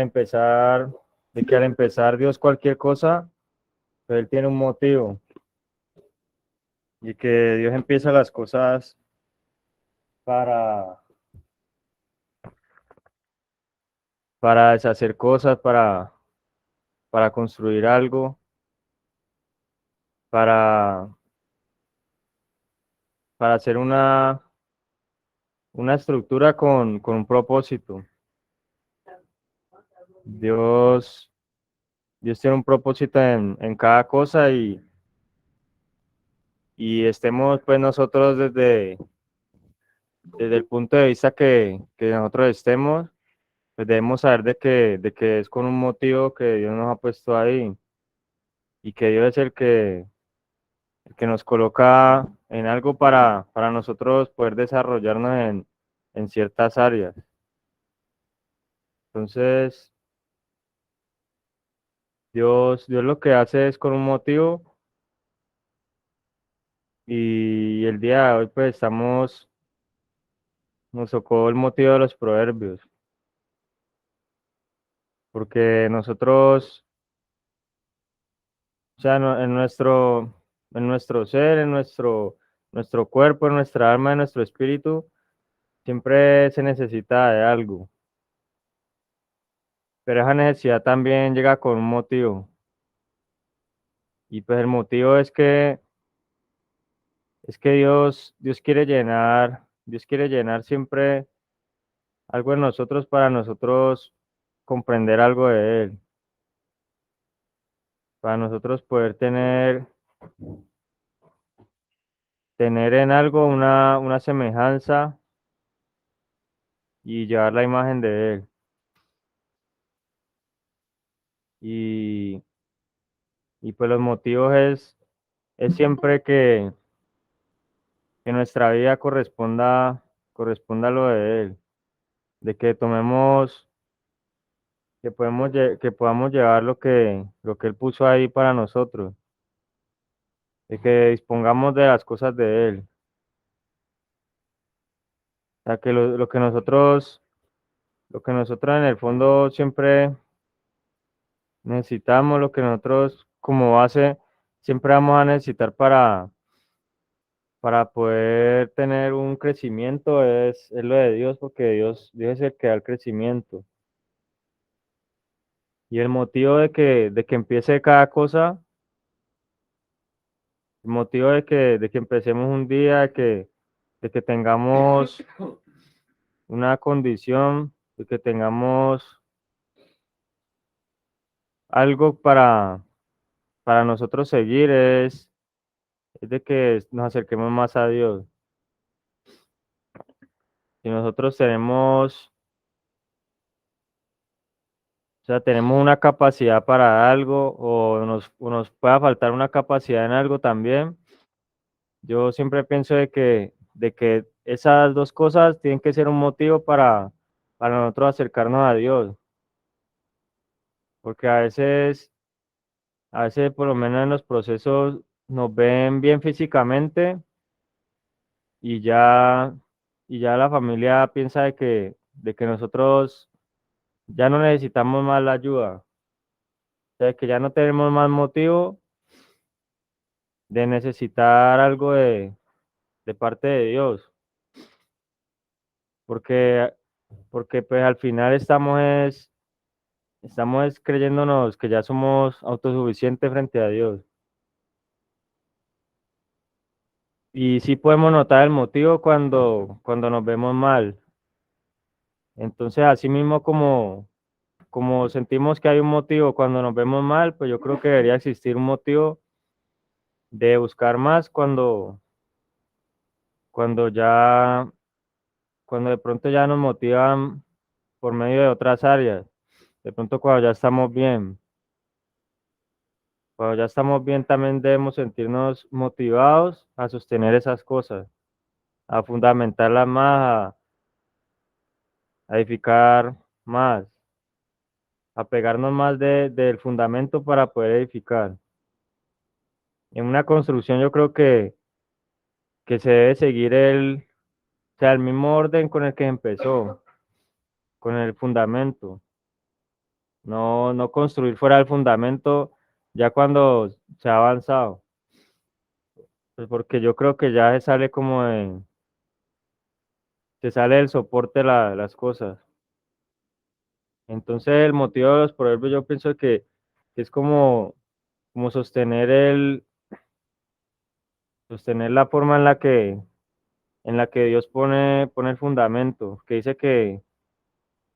empezar, de que al empezar Dios cualquier cosa, pues Él tiene un motivo y que Dios empieza las cosas para, para deshacer cosas, para construir algo, para, para hacer una estructura con un propósito. Dios, Dios tiene un propósito en cada cosa y estemos pues nosotros desde el punto de vista que nosotros estemos, pues debemos saber de que es con un motivo que Dios nos ha puesto ahí y que Dios es el que nos coloca en algo para nosotros poder desarrollarnos en ciertas áreas. Entonces, Dios lo que hace es con un motivo y el día de hoy pues nos tocó el motivo de los proverbios, porque nosotros, o sea, en nuestro ser, nuestro cuerpo, en nuestra alma, en nuestro espíritu, siempre se necesita de algo, pero esa necesidad también llega con un motivo. Y pues el motivo es que Dios quiere llenar siempre algo en nosotros para nosotros comprender algo de Él, para nosotros poder tener en algo una semejanza y llevar la imagen de Él. Y, y pues los motivos es siempre que nuestra vida corresponda a lo de Él, de que tomemos, que podamos llevar lo que Él puso ahí para nosotros, de que dispongamos de las cosas de Él. O sea, que lo que nosotros en el fondo siempre necesitamos, lo que nosotros como base siempre vamos a necesitar para poder tener un crecimiento es lo de Dios, porque Dios es el que da el crecimiento. Y el motivo de que empiece cada cosa, el motivo de que empecemos un día, de que tengamos una condición, de que tengamos algo para nosotros seguir, es de que nos acerquemos más a Dios. Si nosotros tenemos una capacidad para algo o nos pueda faltar una capacidad en algo también, yo siempre pienso de que esas dos cosas tienen que ser un motivo para nosotros acercarnos a Dios, porque a veces por lo menos en los procesos nos ven bien físicamente y ya, y ya la familia piensa de que nosotros ya no necesitamos más la ayuda, o sea, que ya no tenemos más motivo de necesitar algo de parte de Dios, porque, porque pues al final estamos creyéndonos que ya somos autosuficientes frente a Dios. Y sí podemos notar el motivo cuando nos vemos mal. Entonces, así mismo como sentimos que hay un motivo cuando nos vemos mal, pues yo creo que debería existir un motivo de buscar más cuando ya, cuando de pronto ya nos motivan por medio de otras áreas. De pronto cuando ya estamos bien. Cuando ya estamos bien también debemos sentirnos motivados a sostener esas cosas, a fundamentarlas más, a edificar más, a pegarnos más del fundamento para poder edificar. En una construcción yo creo que se debe seguir o sea, el mismo orden con el que empezó, con el fundamento. no construir fuera del fundamento ya cuando se ha avanzado. Pues porque yo creo que ya se sale como se sale del soporte las cosas. Entonces el motivo de los proverbios yo pienso que es como sostener la forma en la que Dios pone el fundamento, que dice que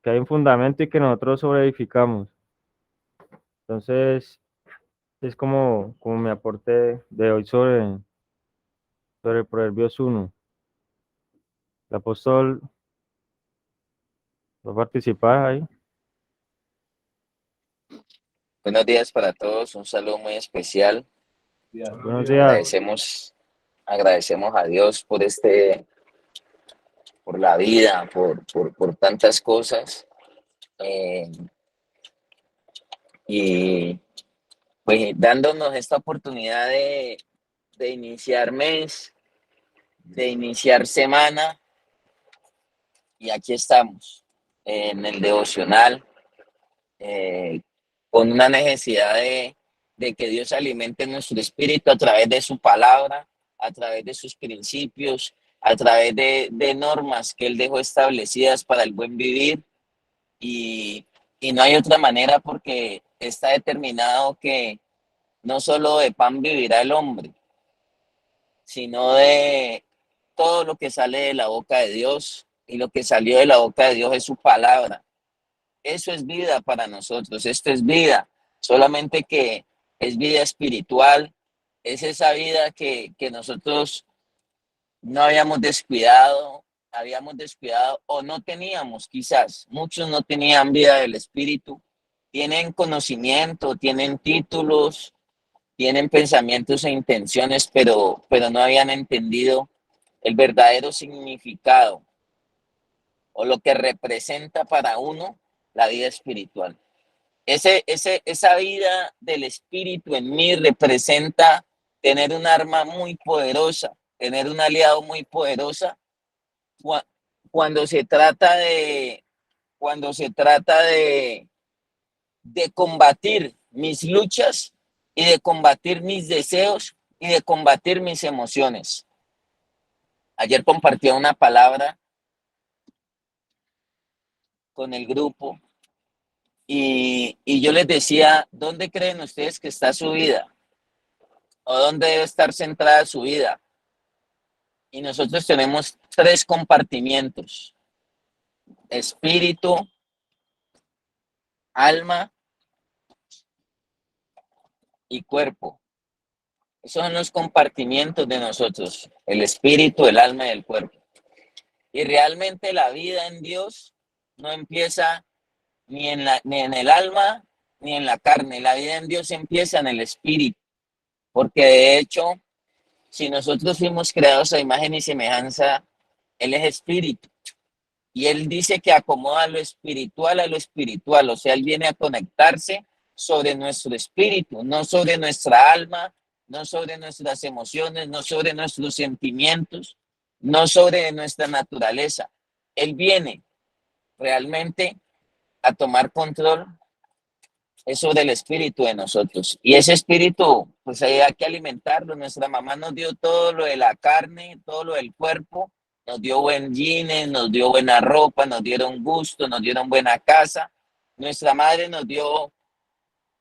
hay un fundamento y que nosotros sobreedificamos. Entonces, es como mi aporte de hoy sobre el Proverbios 1. El apóstol va a participar ahí. Buenos días para todos, un saludo muy especial. Buenos días. Agradecemos a Dios por la vida, por tantas cosas. eh, y pues dándonos esta oportunidad de iniciar mes, de iniciar semana, y aquí estamos en el devocional, eh, con una necesidad de que Dios alimente nuestro espíritu a través de su palabra, a través de sus principios, a través de normas que Él dejó establecidas para el buen vivir. Y, y no hay otra manera, porque está determinado que no solo de pan vivirá el hombre, sino de todo lo que sale de la boca de Dios. Y lo que salió de la boca de Dios es su palabra. Eso es vida para nosotros, esto es vida, solamente que es vida espiritual, es esa vida que nosotros no habíamos descuidado o no teníamos, quizás. Muchos no tenían vida del espíritu, tienen conocimiento, tienen títulos, tienen pensamientos e intenciones, pero no habían entendido el verdadero significado o lo que representa para uno la vida espiritual. Esa vida del espíritu en mí representa tener un arma muy poderosa, tener un aliado muy poderosa cuando se trata de combatir mis luchas y de combatir mis deseos y de combatir mis emociones. Ayer compartí una palabra con el grupo y yo les decía, ¿dónde creen ustedes que está su vida? ¿O dónde debe estar centrada su vida? Y nosotros tenemos 3 compartimientos: espíritu, alma y cuerpo. Esos son los compartimientos de nosotros: el espíritu, el alma y el cuerpo. Y realmente la vida en Dios no empieza ni en el alma ni en la carne. La vida en Dios empieza en el espíritu, porque de hecho, si nosotros fuimos creados a imagen y semejanza, Él es espíritu. Y Él dice que acomoda lo espiritual a lo espiritual, o sea, Él viene a conectarse sobre nuestro espíritu, no sobre nuestra alma, no sobre nuestras emociones, no sobre nuestros sentimientos, no sobre nuestra naturaleza. Él viene realmente a tomar control eso del espíritu de nosotros. Y ese espíritu, pues hay que alimentarlo. Nuestra mamá nos dio todo lo de la carne, todo lo del cuerpo, nos dio buen jeans, nos dio buena ropa, nos dieron gusto, nos dieron buena casa. Nuestra madre nos dio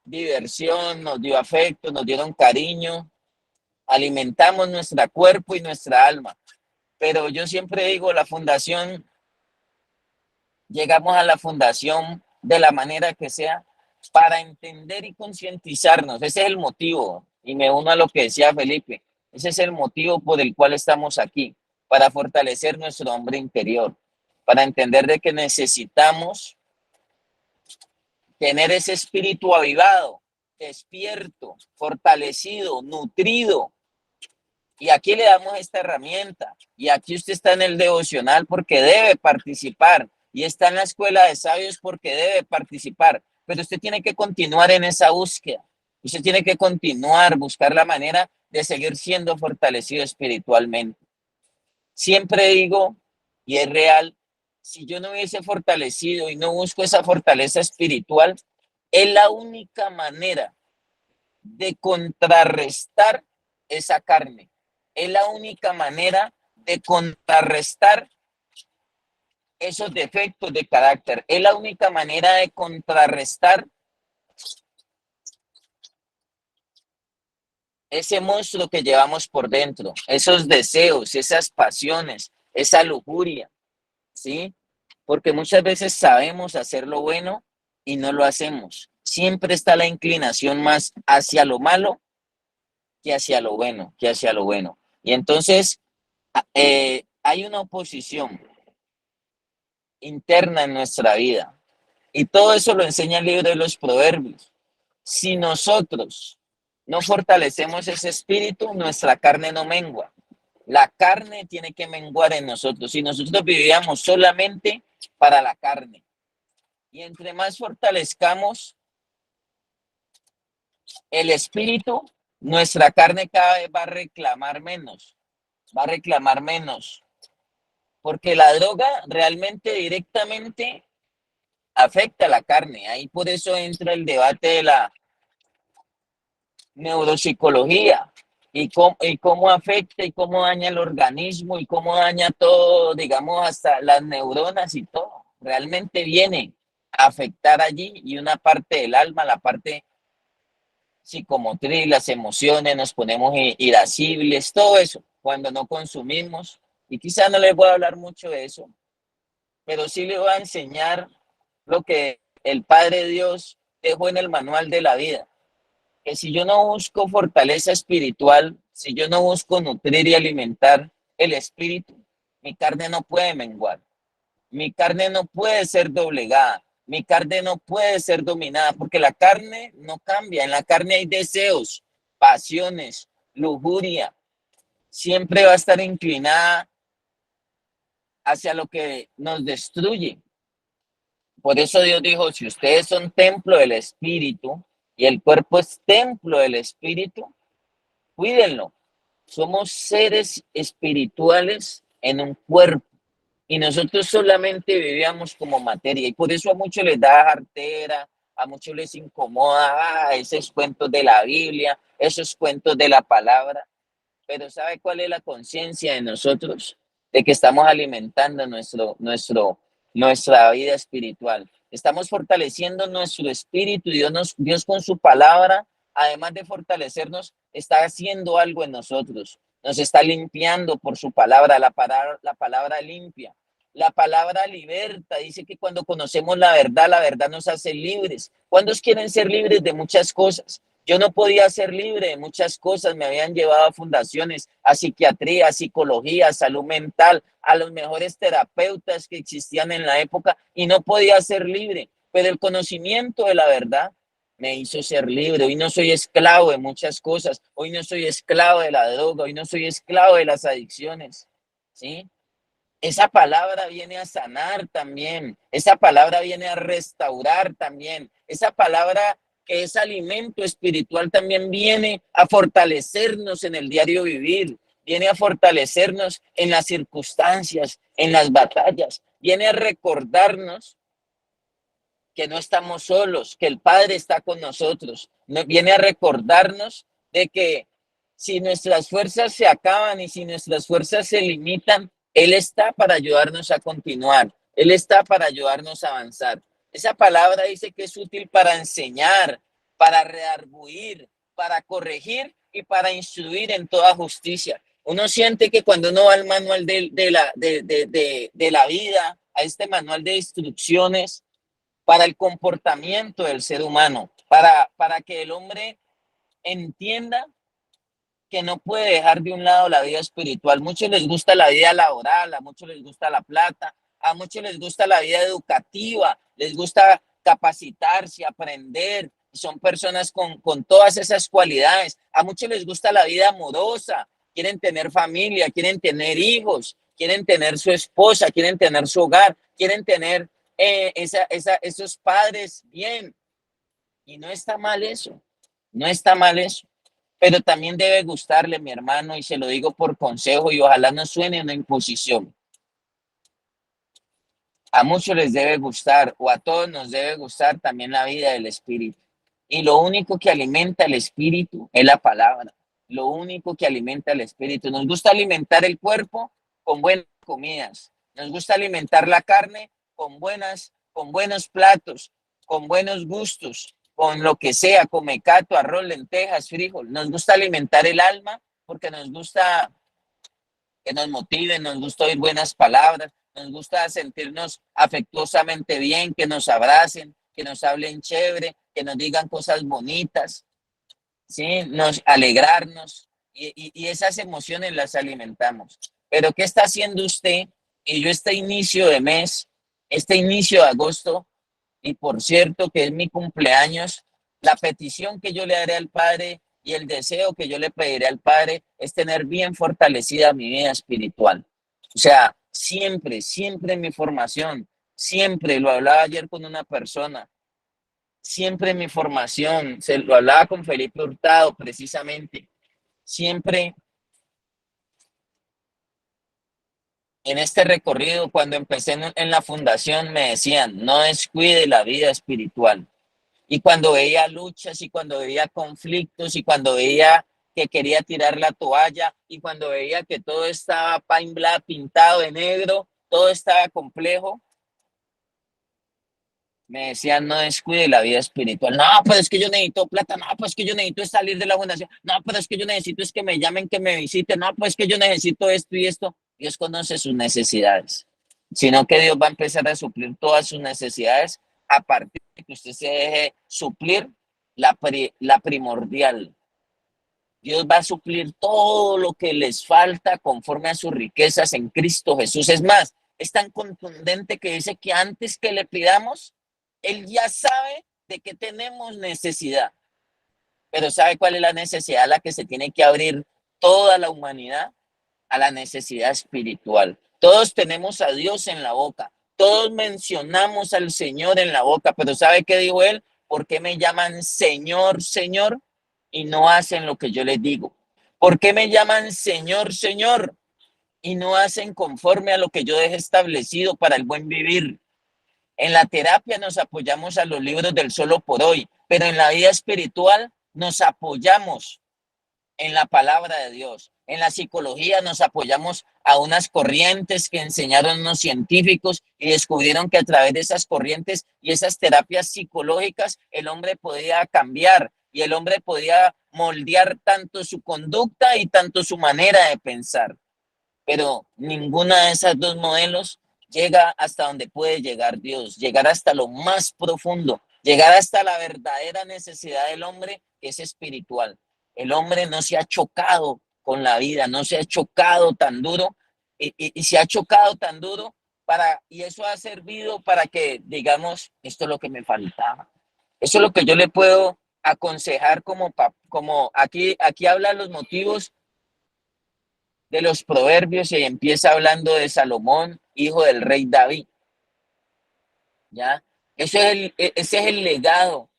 diversión, nos dio afecto, nos dieron cariño. Alimentamos nuestro cuerpo y nuestra alma. Pero yo siempre digo, llegamos a la fundación de la manera que sea, para entender y concientizarnos. Ese es el motivo, y me uno a lo que decía Felipe. Ese es el motivo por el cual estamos aquí, para fortalecer nuestro hombre interior, para entender de que necesitamos tener ese espíritu avivado, despierto, fortalecido, nutrido. Y aquí le damos esta herramienta. Y aquí usted está en el devocional porque debe participar. Y está en la escuela de sabios porque debe participar. Pero usted tiene que continuar en esa búsqueda. Usted tiene que continuar, buscar la manera de seguir siendo fortalecido espiritualmente. Siempre digo, y es real, si yo no hubiese fortalecido y no busco esa fortaleza espiritual, es la única manera de contrarrestar esa carne. Es la única manera de contrarrestar esos defectos de carácter. Es la única manera de contrarrestar ese monstruo que llevamos por dentro, esos deseos, esas pasiones, esa lujuria, ¿sí? Porque muchas veces sabemos hacer lo bueno y no lo hacemos. Siempre está la inclinación más hacia lo malo que hacia lo bueno, que hacia lo bueno. Y entonces hay una oposición interna en nuestra vida. Y todo eso lo enseña el libro de los Proverbios. Si nosotros no fortalecemos ese espíritu, nuestra carne no mengua. La carne tiene que menguar en nosotros. Si nosotros vivíamos solamente para la carne. Y entre más fortalezcamos el espíritu, nuestra carne cada vez va a reclamar menos. Va a reclamar menos. Porque la droga realmente directamente afecta a la carne. Ahí por eso entra el debate de la neuropsicología y cómo afecta y cómo daña el organismo y cómo daña todo, digamos, hasta las neuronas y todo. Realmente viene a afectar allí y una parte del alma, la parte psicomotriz, las emociones, nos ponemos irascibles, todo eso, cuando no consumimos. Y quizá no les voy a hablar mucho de eso, pero sí les voy a enseñar lo que el Padre Dios dejó en el manual de la vida. Que si yo no busco fortaleza espiritual, si yo no busco nutrir y alimentar el espíritu, mi carne no puede menguar, mi carne no puede ser doblegada, mi carne no puede ser dominada, porque la carne no cambia, en la carne hay deseos, pasiones, lujuria, siempre va a estar inclinada hacia lo que nos destruye. Por eso Dios dijo, si ustedes son templo del espíritu y el cuerpo es templo del espíritu, cuídenlo. Somos seres espirituales en un cuerpo y nosotros solamente vivíamos como materia y por eso a muchos les da jartera, a muchos les incomoda esos cuentos de la Biblia, esos cuentos de la palabra, pero ¿sabe cuál es la conciencia de nosotros? De que estamos alimentando nuestra vida espiritual. Estamos fortaleciendo nuestro espíritu y Dios con su palabra, además de fortalecernos, está haciendo algo en nosotros. Nos está limpiando por su palabra, la palabra limpia. La palabra liberta, dice que cuando conocemos la verdad nos hace libres. ¿Cuántos quieren ser libres de muchas cosas? Yo no podía ser libre de muchas cosas, me habían llevado a fundaciones, a psiquiatría, a psicología, a salud mental, a los mejores terapeutas que existían en la época y no podía ser libre. Pero el conocimiento de la verdad me hizo ser libre. Hoy no soy esclavo de muchas cosas, hoy no soy esclavo de la droga, hoy no soy esclavo de las adicciones, ¿sí? Esa palabra viene a sanar también, esa palabra viene a restaurar también, esa palabra que es alimento espiritual también viene a fortalecernos en el diario vivir, viene a fortalecernos en las circunstancias, en las batallas, viene a recordarnos que no estamos solos, que el Padre está con nosotros, viene a recordarnos de que si nuestras fuerzas se acaban y si nuestras fuerzas se limitan, Él está para ayudarnos a continuar, Él está para ayudarnos a avanzar. Esa palabra dice que es útil para enseñar, para redarguir, para corregir y para instruir en toda justicia. Uno siente que cuando uno va al manual de la vida, a este manual de instrucciones para el comportamiento del ser humano, para que el hombre entienda que no puede dejar de un lado la vida espiritual. Muchos les gusta la vida laboral, a muchos les gusta la plata, a muchos les gusta la vida educativa, les gusta capacitarse, aprender, son personas con todas esas cualidades. A muchos les gusta la vida amorosa, quieren tener familia, quieren tener hijos, quieren tener su esposa, quieren tener su hogar, quieren tener esos padres bien. Y no está mal eso, no está mal eso. Pero también debe gustarle, mi hermano, y se lo digo por consejo y ojalá no suene una imposición. A muchos les debe gustar, o a todos nos debe gustar también la vida del espíritu. Y lo único que alimenta el espíritu es la palabra. Lo único que alimenta el espíritu. Nos gusta alimentar el cuerpo con buenas comidas. Nos gusta alimentar la carne con buenos platos, con buenos gustos, con lo que sea, con mecato, arroz, lentejas, frijol. Nos gusta alimentar el alma porque nos gusta que nos motiven, nos gusta oír buenas palabras, nos gusta sentirnos afectuosamente bien, que nos abracen, que nos hablen chévere, que nos digan cosas bonitas, ¿sí? Nos alegrarnos y esas emociones las alimentamos. Pero ¿qué está haciendo usted? Y yo este inicio de mes, este inicio de agosto, y por cierto que es mi cumpleaños, la petición que yo le haré al Padre y el deseo que yo le pediré al Padre es tener bien fortalecida mi vida espiritual. O sea, siempre, siempre en mi formación, siempre, lo hablaba ayer con una persona, siempre en mi formación, se lo hablaba con Felipe Hurtado precisamente, siempre en este recorrido, cuando empecé en la fundación, me decían, no descuide la vida espiritual. Y cuando veía luchas y cuando veía conflictos y cuando veía que quería tirar la toalla y cuando veía que todo estaba pintado de negro, todo estaba complejo, me decían no descuide la vida espiritual. No, pero es que yo necesito plata, no, pues es que yo necesito salir de la fundación, no, pero es que yo necesito es que me llamen, que me visiten, no, pues es que yo necesito esto y esto. Dios conoce sus necesidades, sino que Dios va a empezar a suplir todas sus necesidades a partir de que usted se deje suplir la primordial. Dios va a suplir todo lo que les falta conforme a sus riquezas en Cristo Jesús. Es más, es tan contundente que dice que antes que le pidamos, Él ya sabe de que tenemos necesidad. Pero ¿sabe cuál es la necesidad a la que se tiene que abrir toda la humanidad? A la necesidad espiritual. Todos tenemos a Dios en la boca. Todos mencionamos al Señor en la boca. Pero ¿sabe qué dijo Él? ¿Por qué me llaman Señor, Señor? Y no hacen lo que yo les digo. ¿Por qué me llaman Señor, Señor? Y no hacen conforme a lo que yo deje establecido para el buen vivir. En la terapia nos apoyamos a los libros del solo por hoy, pero en la vida espiritual nos apoyamos en la palabra de Dios. En la psicología nos apoyamos a unas corrientes que enseñaron unos científicos y descubrieron que a través de esas corrientes y esas terapias psicológicas el hombre podía cambiar y el hombre podía moldear tanto su conducta y tanto su manera de pensar. Pero ninguna de esas dos modelos llega hasta donde puede llegar Dios, llegar hasta lo más profundo, llegar hasta la verdadera necesidad del hombre, que es espiritual. El hombre no se ha chocado con la vida, no se ha chocado tan duro y se ha chocado tan duro y eso ha servido para que digamos, esto es lo que me faltaba. Eso es lo que yo le puedo aconsejar como aquí habla los motivos de los proverbios y empieza hablando de Salomón, hijo del rey David. ¿Ya? Ese es el legado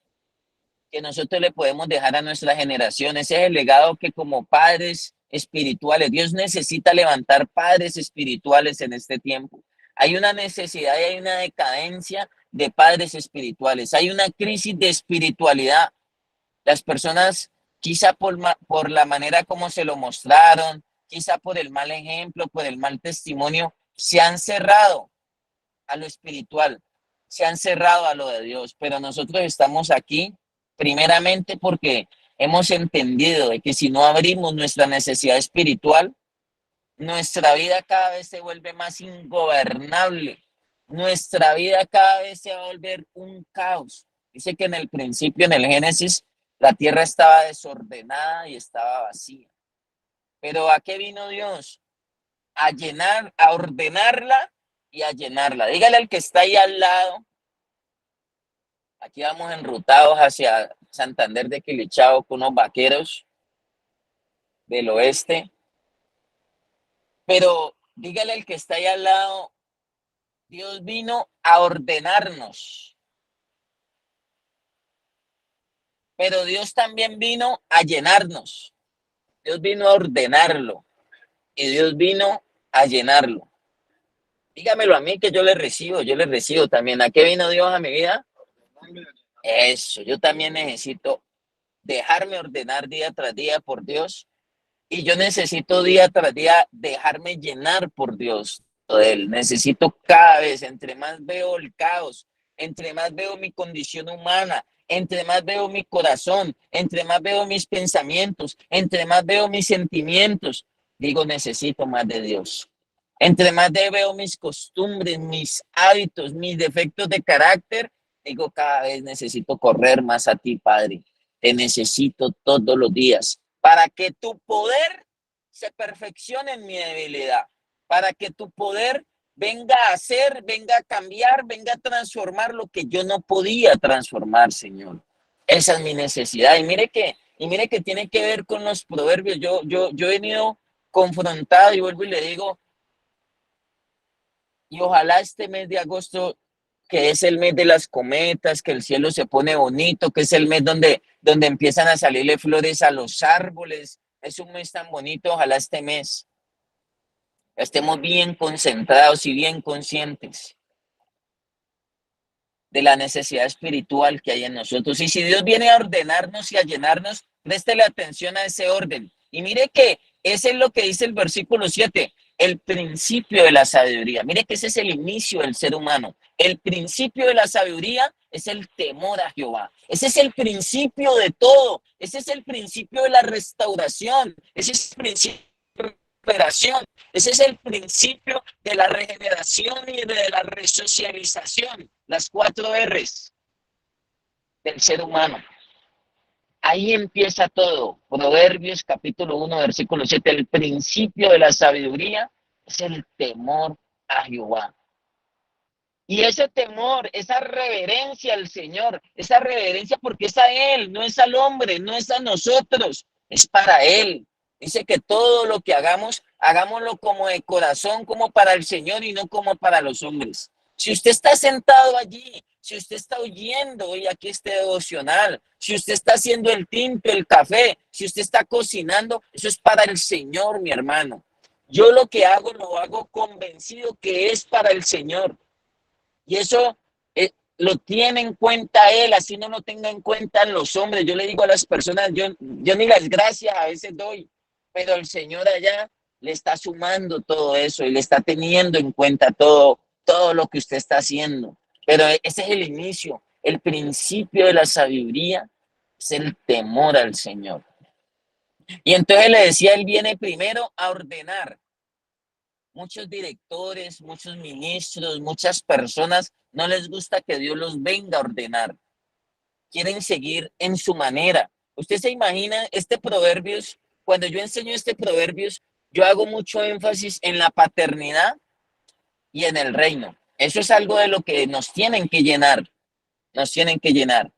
que nosotros le podemos dejar a nuestra generación. Ese es el legado que como padres espirituales, Dios necesita levantar padres espirituales en este tiempo. Hay una necesidad y hay una decadencia de padres espirituales. Hay una crisis de espiritualidad. Las personas, quizá por la manera como se lo mostraron, quizá por el mal ejemplo, por el mal testimonio, se han cerrado a lo espiritual, se han cerrado a lo de Dios. Pero nosotros estamos aquí primeramente porque hemos entendido de que si no abrimos nuestra necesidad espiritual, nuestra vida cada vez se vuelve más ingobernable. Nuestra vida cada vez se va a volver un caos. Dice que en el principio, en el Génesis, la tierra estaba desordenada y estaba vacía. Pero ¿a qué vino Dios? A llenar, a ordenarla y a llenarla. Dígale al que está ahí al lado. Aquí vamos enrutados hacia Santander de Quilichao con unos vaqueros del oeste. Pero dígale al que está ahí al lado, Dios vino a ordenarnos. Pero Dios también vino a llenarnos. Dios vino a ordenarlo y Dios vino a llenarlo. Dígamelo a mí que yo le recibo también. ¿A qué vino Dios a mi vida? Eso, yo también necesito dejarme ordenar día tras día por Dios y yo necesito día tras día dejarme llenar por Dios. De Él. Necesito cada vez, entre más veo el caos, entre más veo mi condición humana, entre más veo mi corazón, entre más veo mis pensamientos, entre más veo mis sentimientos, digo, necesito más de Dios. Entre más veo mis costumbres, mis hábitos, mis defectos de carácter, digo, cada vez necesito correr más a ti, Padre. Te necesito todos los días para que tu poder se perfeccione en mi debilidad, para que tu poder venga a hacer, venga a cambiar, venga a transformar lo que yo no podía transformar, Señor. Esa es mi necesidad. Y mire que tiene que ver con los proverbios. Yo he venido confrontado y vuelvo y le digo, y ojalá este mes de agosto, que es el mes de las cometas, que el cielo se pone bonito, que es el mes donde empiezan a salirle flores a los árboles, es un mes tan bonito, ojalá este mes estemos bien concentrados y bien conscientes de la necesidad espiritual que hay en nosotros. Y si Dios viene a ordenarnos y a llenarnos, préstele atención a ese orden. Y mire que ese es lo que dice el versículo 7, el principio de la sabiduría. Mire que ese es el inicio del ser humano. El principio de la sabiduría es el temor a Jehová. Ese es el principio de todo. Ese es el principio de la restauración. Ese es el principio de recuperación. Ese es el principio de la regeneración y de la resocialización, las 4 R's del ser humano. Ahí empieza todo. Proverbios capítulo 1, versículo 7. El principio de la sabiduría es el temor a Jehová. Y ese temor, esa reverencia al Señor, esa reverencia porque es a Él, no es al hombre, no es a nosotros, es para Él. Dice que todo lo que hagamos, hagámoslo como de corazón, como para el Señor y no como para los hombres. Si usted está sentado allí, si usted está oyendo hoy aquí este devocional, si usted está haciendo el tinto, el café, si usted está cocinando, eso es para el Señor, mi hermano. Yo lo que hago, lo hago convencido que es para el Señor. Y eso lo tiene en cuenta Él, así no lo tenga en cuenta los hombres. Yo le digo a las personas, yo ni las gracias a veces doy, pero el Señor allá le está sumando todo eso y le está teniendo en cuenta todo lo que usted está haciendo. Pero ese es el inicio, el principio de la sabiduría es el temor al Señor. Y entonces le decía, Él viene primero a ordenar. Muchos directores, muchos ministros, muchas personas no les gusta que Dios los venga a ordenar. Quieren seguir en su manera. Usted se imagina este proverbios, cuando yo enseño este proverbios, yo hago mucho énfasis en la paternidad y en el reino. Eso es algo de lo que nos tienen que llenar, nos tienen que llenar.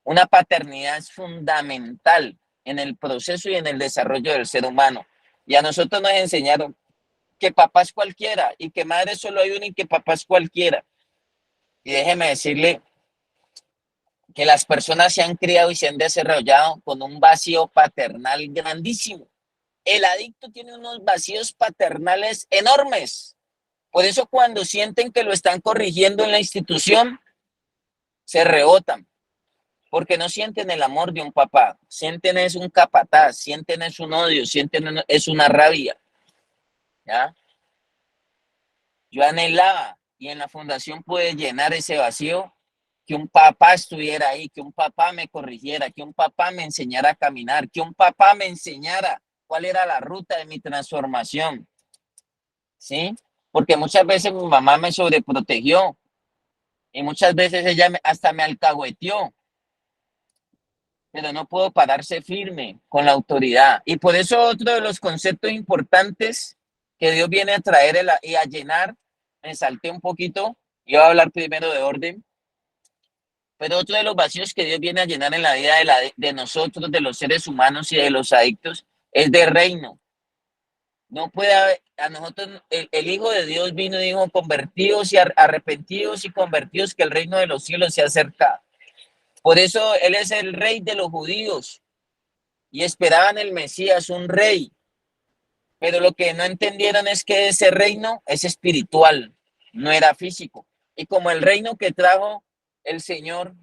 Una paternidad es fundamental en el proceso y en el desarrollo del ser humano. Y a nosotros nos enseñaron que papá es cualquiera y que madre solo hay una y que papá es cualquiera. Y déjeme decirle que las personas se han criado y se han desarrollado con un vacío paternal grandísimo. El adicto tiene unos vacíos paternales enormes. Por eso cuando sienten que lo están corrigiendo en la institución, se rebotan, porque no sienten el amor de un papá, sienten es un capataz, sienten es un odio, sienten es una rabia. ¿Ya? Yo anhelaba y en la fundación pude llenar ese vacío, que un papá estuviera ahí, que un papá me corrigiera, que un papá me enseñara a caminar, que un papá me enseñara cuál era la ruta de mi transformación, ¿sí? Porque muchas veces mi mamá me sobreprotegió y muchas veces ella hasta me alcahueteó, pero no puedo pararse firme con la autoridad. Y por eso otro de los conceptos importantes que Dios viene a traer y a llenar, me salté un poquito, yo voy a hablar primero de orden, pero otro de los vacíos que Dios viene a llenar en la vida de nosotros, de los seres humanos y de los adictos, es de reino. No puede haber, a nosotros, el Hijo de Dios vino y dijo, convertidos y arrepentidos y convertidos, que el reino de los cielos se acerca. Por eso Él es el rey de los judíos y esperaban el Mesías, un rey. Pero lo que no entendieron es que ese reino es espiritual. no era físico. Y como el reino que trajo el Señor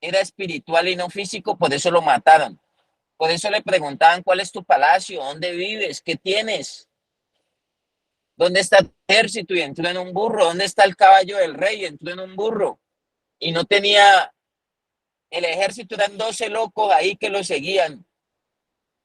era espiritual y no físico, por eso lo mataron. Por eso le preguntaban, ¿cuál es tu palacio? ¿Dónde vives? ¿Qué tienes? ¿Dónde está tu ejército? Y entró en un burro. ¿Dónde está el caballo del rey? Entró en un burro. Y no tenía, el ejército eran 12 locos ahí que lo seguían.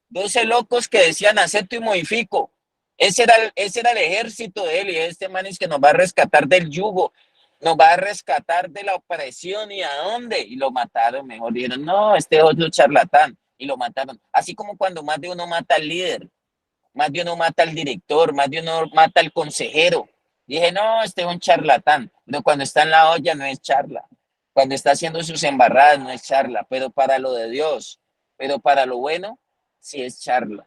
12 locos que decían, acepto y modifico. Ese era el ejército de él. Y este man es que nos va a rescatar del yugo, nos va a rescatar de la opresión. ¿Y a dónde? Y lo mataron. Mejor dijeron, no, este otro charlatán. Y lo mataron. Así como cuando más de uno mata al líder, más de uno mata al director, más de uno mata al consejero. Dije, no, este es un charlatán. Pero cuando está en la olla no es charla. Cuando está haciendo sus embarradas no es charla. Pero para lo de Dios, pero para lo bueno, sí es charla.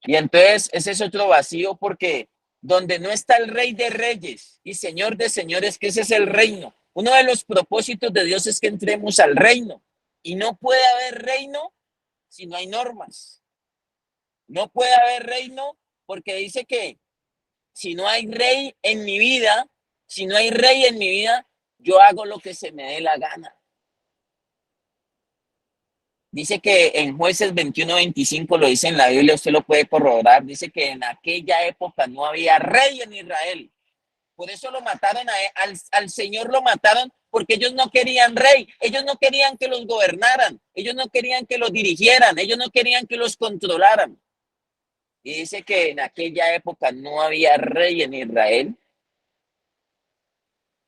Y entonces ese es otro vacío porque donde no está el rey de reyes y señor de señores, que ese es el reino. Uno de los propósitos de Dios es que entremos al reino. Y no puede haber reino si no hay normas. No puede haber reino porque dice que si no hay rey en mi vida, si no hay rey en mi vida, yo hago lo que se me dé la gana. Dice que en Jueces 21-25 lo dice en la Biblia, usted lo puede corroborar, dice que en aquella época no había rey en Israel. Por eso lo mataron, al Señor lo mataron porque ellos no querían rey, ellos no querían que los gobernaran, ellos no querían que los dirigieran, ellos no querían que los controlaran. Y dice que en aquella época no había rey en Israel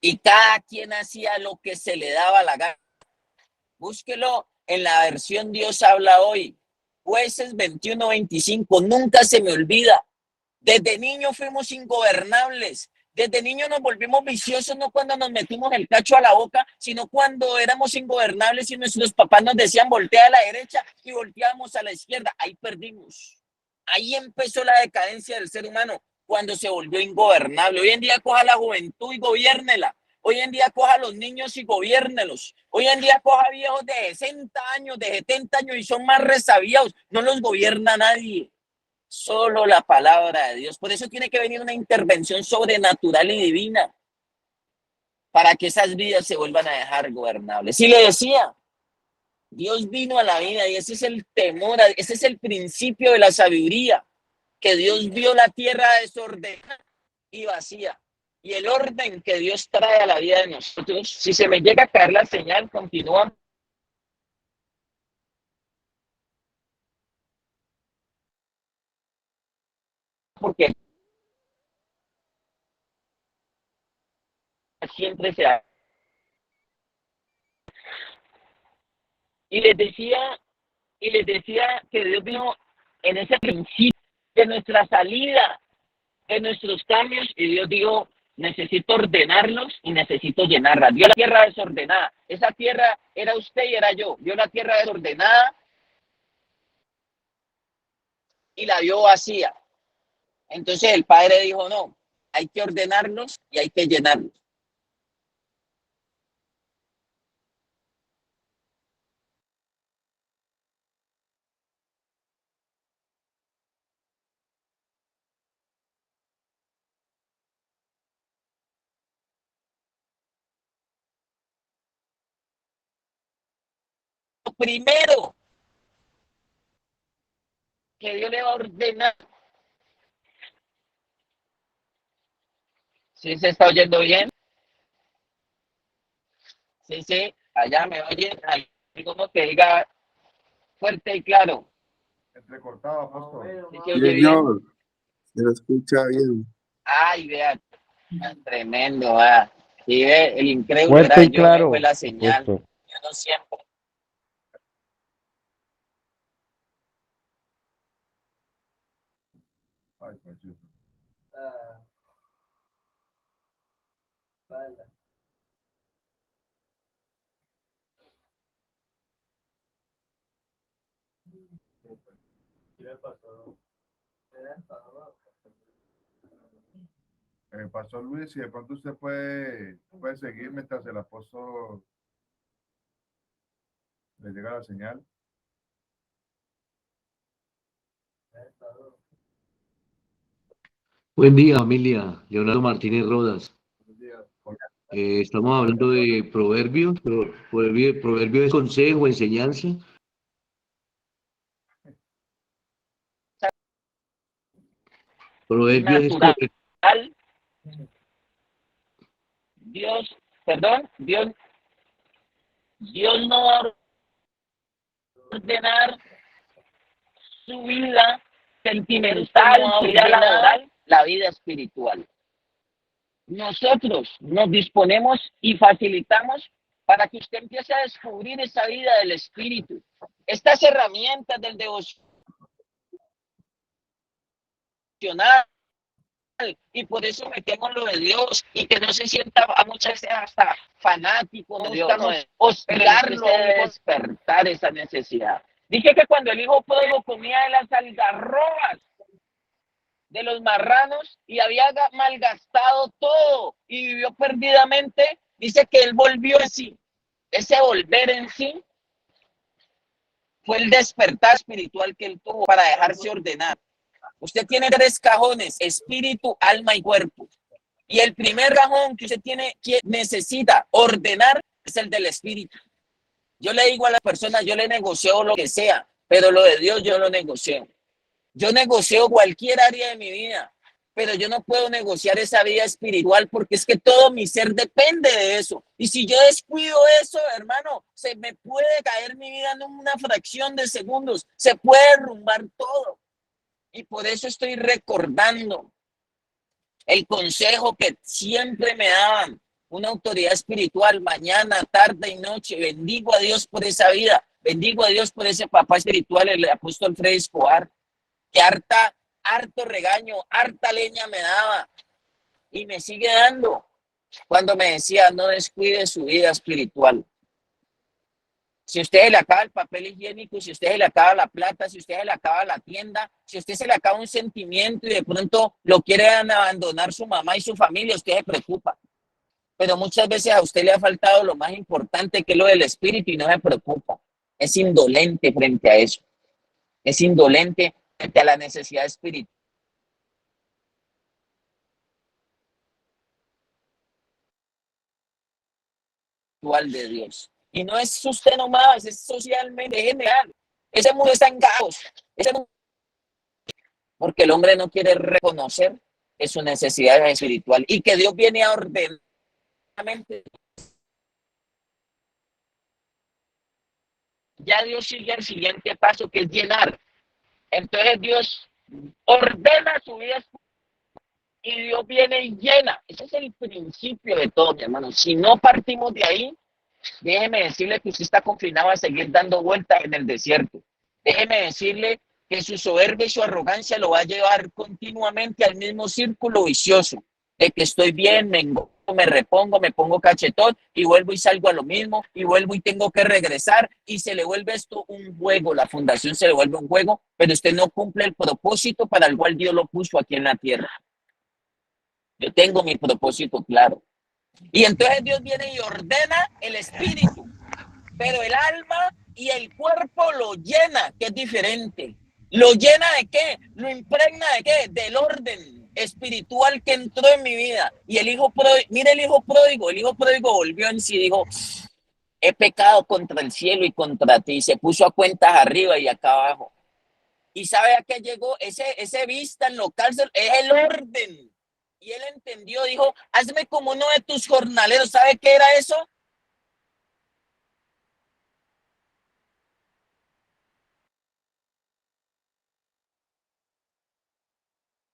y cada quien hacía lo que se le daba la gana. Búsquelo en la versión Dios habla hoy. Jueces 21-25, nunca se me olvida. Desde niño fuimos ingobernables. Desde niño nos volvimos viciosos, no cuando nos metimos el cacho a la boca, sino cuando éramos ingobernables y nuestros papás nos decían voltea a la derecha y volteábamos a la izquierda. Ahí perdimos. Ahí empezó la decadencia del ser humano, cuando se volvió ingobernable. Hoy en día coja la juventud y gobiérnela. Hoy en día coja a los niños y gobiérnelos. Hoy en día coja viejos de 60 años, de 70 años y son más resabiados. No los gobierna nadie. Solo la palabra de Dios. Por eso tiene que venir una intervención sobrenatural y divina para que esas vidas se vuelvan a dejar gobernables. Y le decía, Dios vino a la vida y ese es el temor, ese es el principio de la sabiduría, que Dios vio la tierra desordenada y vacía. Y el orden que Dios trae a la vida de nosotros, si se me llega a caer la señal, continúa porque siempre se da. Y les decía, que Dios vino en ese principio de nuestra salida, de nuestros cambios, y Dios dijo, necesito ordenarlos y necesito llenarla. Vio la tierra desordenada. Esa tierra era usted y era yo. Vio la tierra desordenada y la vio vacía. Entonces el padre dijo, no, hay que ordenarlos y hay que llenarlos. Lo primero que Dios le va a ordenar, ¿sí se está oyendo bien? Sí, sí, allá me oyen, ahí como que diga fuerte y claro. Entrecortado, apóstol. ¿Sí se oye bien? Señor, se lo escucha bien. Ay, vea, tremendo, va. Sí, ve, el incrédulo Fuerte era y yo, me fue claro, la señal. apóstol. Yo no siempre. Ay, Panchito. Pastor Luis, si de pronto usted puede seguir mientras el apóstol le llega la señal. Buen día, familia. Leonardo Martínez Rodas. Buenos días. Estamos hablando de proverbios. Proverbio es consejo, enseñanza. Proverbios es Natural. Dios, perdón, Dios no va a ordenar su vida sentimental, su vida laboral, la vida espiritual. Nosotros nos disponemos y facilitamos para que usted empiece a descubrir esa vida del espíritu. Estas herramientas del devocional, y por eso metemos lo de Dios y que no se sienta a muchas veces hasta fanático, no buscamos hostigarlo, despertar esa necesidad. Dije que cuando el hijo pródigo comía de las algarrobas de los marranos y había malgastado todo y vivió perdidamente, dice que él volvió en sí. Ese volver en sí fue el despertar espiritual que él tuvo para dejarse ordenar. Usted tiene 3 cajones: espíritu, alma y cuerpo. Y el primer cajón que usted tiene, que necesita ordenar, es el del espíritu. Yo le digo a las personas, yo le negocio lo que sea, pero lo de Dios yo lo negocio. Yo negocio cualquier área de mi vida, pero yo no puedo negociar esa vida espiritual porque es que todo mi ser depende de eso. Y si yo descuido eso, hermano, se me puede caer mi vida en una fracción de segundos, se puede derrumbar todo. Y por eso estoy recordando el consejo que siempre me daban, una autoridad espiritual, mañana, tarde y noche. Bendigo a Dios por esa vida, bendigo a Dios por ese papá espiritual, el apóstol Freddy Escobar, que harto regaño, harta leña me daba y me sigue dando cuando me decía: no descuide su vida espiritual. Si usted se le acaba el papel higiénico, si usted se le acaba la plata, si usted se le acaba la tienda, si usted se le acaba un sentimiento y de pronto lo quieren abandonar su mamá y su familia, usted se preocupa. Pero muchas veces a usted le ha faltado lo más importante, que es lo del espíritu, y no se preocupa. Es indolente frente a eso. Es indolente frente a la necesidad espiritual de Dios. Y no es usted nomás, es socialmente general. Ese mundo está en caos. Porque el hombre no quiere reconocer que su necesidad es espiritual y que Dios viene a ordenar. Ya Dios sigue el siguiente paso, que es llenar. Entonces Dios ordena su vida y Dios viene y llena. Ese es el principio de todo, mi hermano. Si no partimos de ahí, déjeme decirle que usted está confinado a seguir dando vueltas en el desierto. Déjeme decirle que su soberbia y su arrogancia lo va a llevar continuamente al mismo círculo vicioso, de que estoy bien, me repongo, me pongo cachetón y vuelvo y salgo a lo mismo y vuelvo y tengo que regresar y se le vuelve esto un juego, la fundación se le vuelve un juego, pero usted no cumple el propósito para el cual Dios lo puso aquí en la tierra. Yo tengo mi propósito claro. Y entonces Dios viene y ordena el espíritu, pero el alma y el cuerpo lo llena, que es diferente. ¿Lo llena de qué? ¿Lo impregna de qué? Del orden espiritual que entró en mi vida. Y el hijo pródigo, mire el hijo pródigo volvió en sí y dijo: he pecado contra el cielo y contra ti. Se puso a cuentas arriba y acá abajo. ¿Y sabe a qué llegó? Ese vista en local es el orden. Y él entendió, dijo: hazme como uno de tus jornaleros. ¿Sabe qué era eso?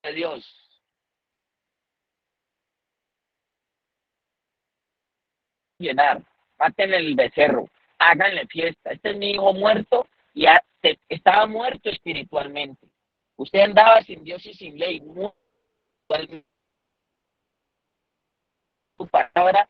De Dios. Llenar, maten el becerro, háganle fiesta. Este es mi hijo muerto y estaba muerto espiritualmente. Usted andaba sin Dios y sin ley. Su palabra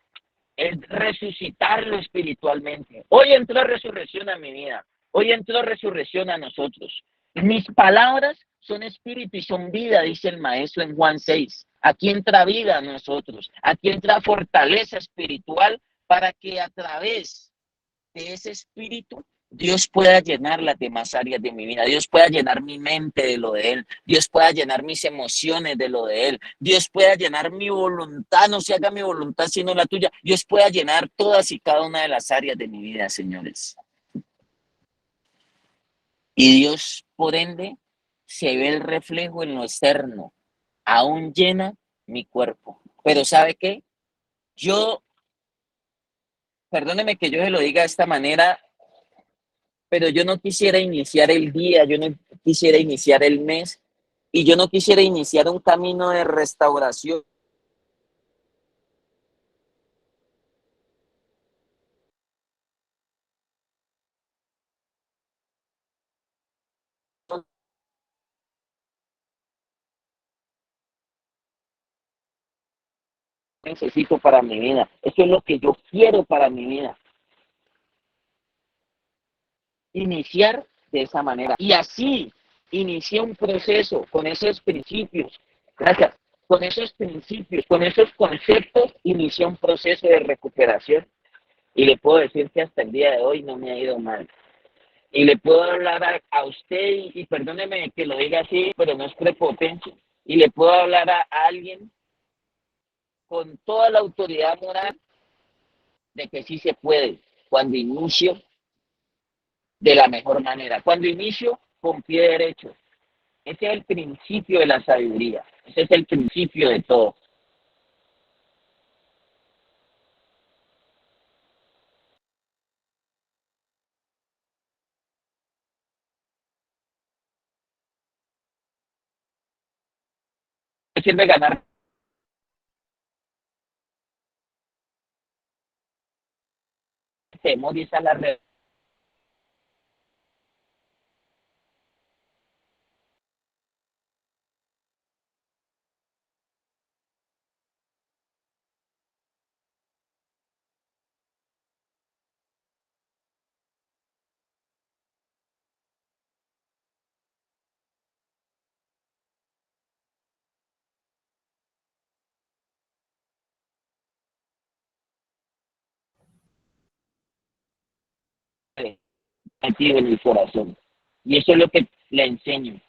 es resucitarlo espiritualmente. Hoy entró resurrección a mi vida. Hoy entró resurrección a nosotros. Mis palabras son espíritu y son vida, dice el maestro en Juan 6. Aquí entra vida a nosotros. Aquí entra fortaleza espiritual para que a través de ese espíritu Dios pueda llenar las demás áreas de mi vida, Dios pueda llenar mi mente de lo de Él, Dios pueda llenar mis emociones de lo de Él, Dios pueda llenar mi voluntad, no se haga mi voluntad sino la tuya, Dios pueda llenar todas y cada una de las áreas de mi vida, señores. Y Dios, por ende, se ve el reflejo en lo externo, aún llena mi cuerpo. Pero ¿sabe qué? Perdóneme que yo se lo diga de esta manera, pero yo no quisiera iniciar el día, yo no quisiera iniciar el mes y yo no quisiera iniciar un camino de restauración que necesito para mi vida. Eso es lo que yo quiero para mi vida. Iniciar de esa manera. Y así inicié un proceso con esos principios. Gracias. Con esos principios, con esos conceptos, inicié un proceso de recuperación. Y le puedo decir que hasta el día de hoy no me ha ido mal. Y le puedo hablar a usted, y perdóneme que lo diga así, pero no es prepotencia, y le puedo hablar a alguien con toda la autoridad moral de que sí se puede, cuando inicio de la mejor manera, cuando inicio con pie derecho. Ese es el principio de la sabiduría, ese es el principio de todo. ¿Qué sirve ganar? Temor y esa la red. Metido en el corazón. Y eso es lo que le enseño.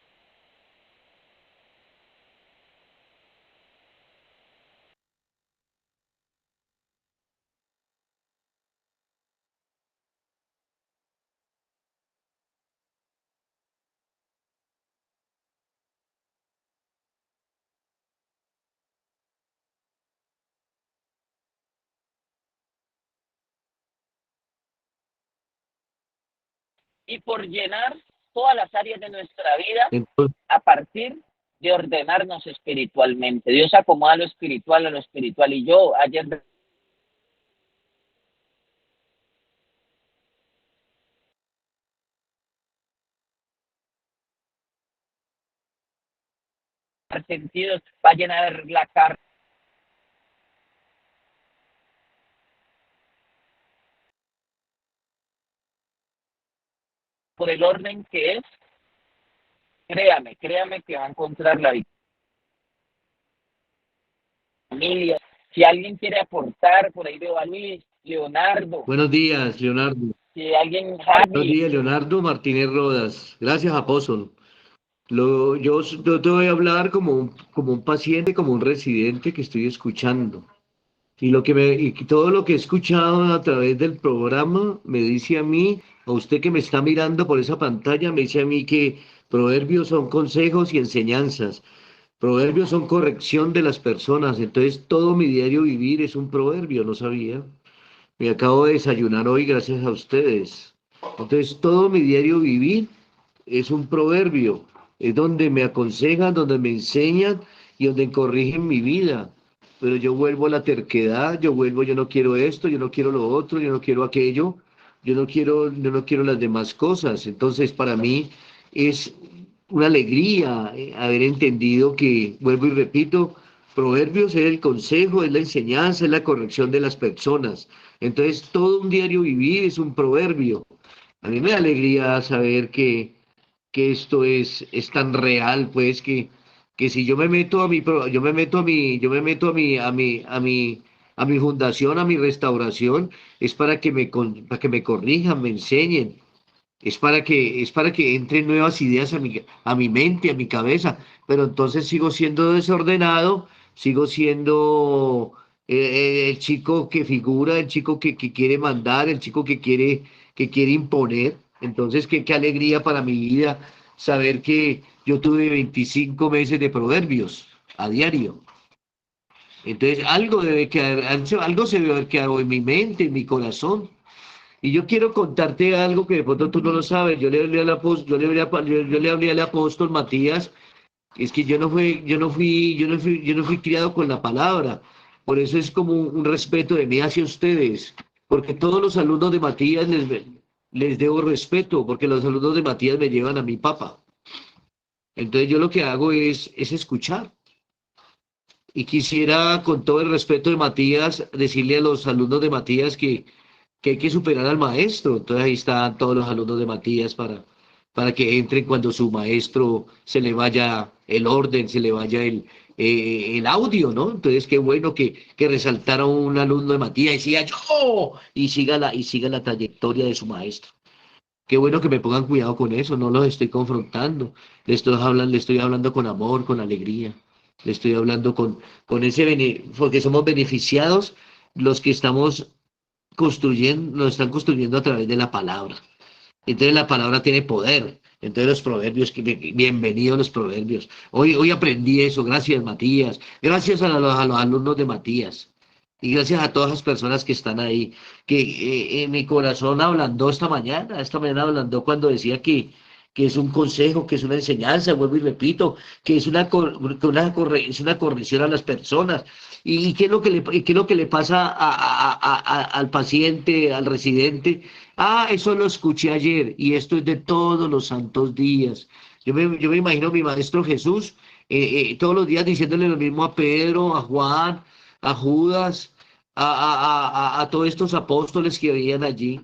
Y por llenar todas las áreas de nuestra vida Entonces, a partir de ordenarnos espiritualmente. Dios acomoda lo espiritual a lo espiritual. Y yo ayer sentidos va a llenar la carne por el orden que es. Créame que va a encontrar la familia. Si alguien quiere aportar, por ahí veo a Luis, Leonardo, buenos días, Leonardo. si alguien, Buenos Javi, días, Leonardo Martínez Rodas. Gracias, apóstol. Yo te voy a hablar como un paciente, como un residente que estoy escuchando. Y todo lo que he escuchado a través del programa me dice a mí, a usted que me está mirando por esa pantalla, me dice a mí que proverbios son consejos y enseñanzas. Proverbios son corrección de las personas. Entonces, todo mi diario vivir es un proverbio, no sabía. Me acabo de desayunar hoy gracias a ustedes. Entonces, todo mi diario vivir es un proverbio. Es donde me aconsejan, donde me enseñan y donde corrigen mi vida. Pero yo vuelvo a la terquedad, yo no quiero esto, yo no quiero lo otro, yo no quiero aquello, yo no quiero las demás cosas. Entonces, para mí es una alegría haber entendido que, vuelvo y repito, proverbios es el consejo, es la enseñanza, es la corrección de las personas. Entonces, todo un diario vivir es un proverbio. A mí me da alegría saber que esto es tan real, pues, que si yo me meto a mi, yo me meto a mi, yo me meto a mi fundación, a mi restauración, es para que para que me corrijan, me enseñen. es para que entren nuevas ideas a mi mente, a mi cabeza, pero entonces sigo siendo desordenado, sigo siendo el chico que figura, el chico que quiere mandar, el chico que quiere imponer. Entonces, qué alegría para mi vida saber que yo tuve 25 meses de proverbios a diario. Entonces, algo debe quedar, algo se debe haber quedado en mi mente, en mi corazón. Y yo quiero contarte algo que de pronto tú no lo sabes. Yo le hablé al apóstol, yo le hablé al apóstol Matías. Es que yo no fui criado con la palabra. Por eso es como un respeto de mí hacia ustedes. Porque todos los alumnos de Matías les debo respeto, porque los alumnos de Matías me llevan a mi papá. Entonces yo lo que hago es escuchar. Y quisiera, con todo el respeto de Matías, decirle a los alumnos de Matías que hay que superar al maestro. Entonces ahí están todos los alumnos de Matías para que entren cuando su maestro se le vaya el orden, se le vaya el audio, ¿no? Entonces qué bueno que resaltara un alumno de Matías y decía yo, y siga la trayectoria de su maestro. Qué bueno que me pongan cuidado con eso, no los estoy confrontando, le estoy hablando con amor, con alegría, le estoy hablando con porque somos beneficiados los que estamos construyendo, lo están construyendo a través de la palabra. Entonces la palabra tiene poder. Entonces los proverbios, bienvenidos los proverbios. Hoy aprendí eso, gracias Matías, gracias a los alumnos de Matías y gracias a todas las personas que están ahí, que en mi corazón ablandó esta mañana ablandó cuando decía que es un consejo, que es una enseñanza, vuelvo y repito, que es es una corrección a las personas. ¿Y qué es lo que qué es lo que le pasa al paciente, al residente? Ah, eso lo escuché ayer y esto es de todos los santos días. Yo me imagino a mi maestro Jesús todos los días diciéndole lo mismo a Pedro, a Juan, a Judas, a todos estos apóstoles que veían allí,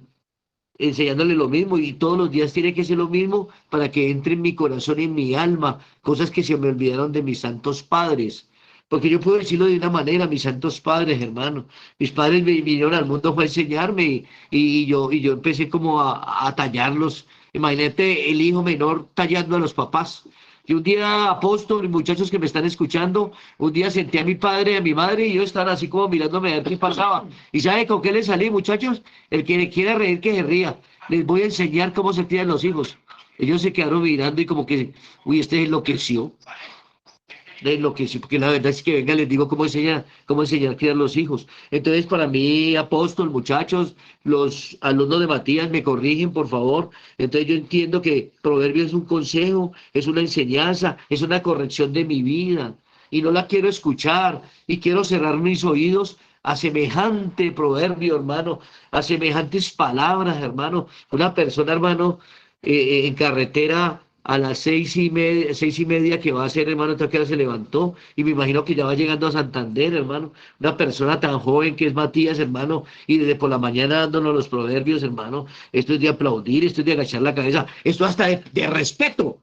enseñándole lo mismo y todos los días tiene que ser lo mismo para que entre en mi corazón y en mi alma, cosas que se me olvidaron de mis santos padres. Porque yo puedo decirlo de una manera, mis santos padres, hermano. Mis padres me vinieron al mundo fue a enseñarme y yo empecé como a tallarlos. Imagínate el hijo menor tallando a los papás. Y un día, apóstol y muchachos que me están escuchando, un día senté a mi padre y a mi madre y ellos estaban así como mirándome a ver qué pasaba. ¿Y sabe con qué les salí, muchachos? El que le quiera reír, que se ría. Les voy a enseñar cómo se crían los hijos. Ellos se quedaron mirando y como que, uy, este enloqueció. Enloqueció, porque la verdad es que venga, les digo cómo enseñar a criar los hijos. Entonces, para mí, apóstol, muchachos, los alumnos de Matías me corrigen, por favor. Entonces, yo entiendo que Proverbio es un consejo, es una enseñanza, es una corrección de mi vida. Y no la quiero escuchar y quiero cerrar mis oídos a semejante proverbio, hermano, a semejantes palabras, hermano. Una persona, hermano, en carretera a las 6:30 que va a ser, hermano, esta que se levantó y me imagino que ya va llegando a Santander, hermano. Una persona tan joven que es Matías, hermano, y desde por la mañana dándonos los proverbios, hermano. Esto es de aplaudir, esto es de agachar la cabeza, esto hasta de respeto.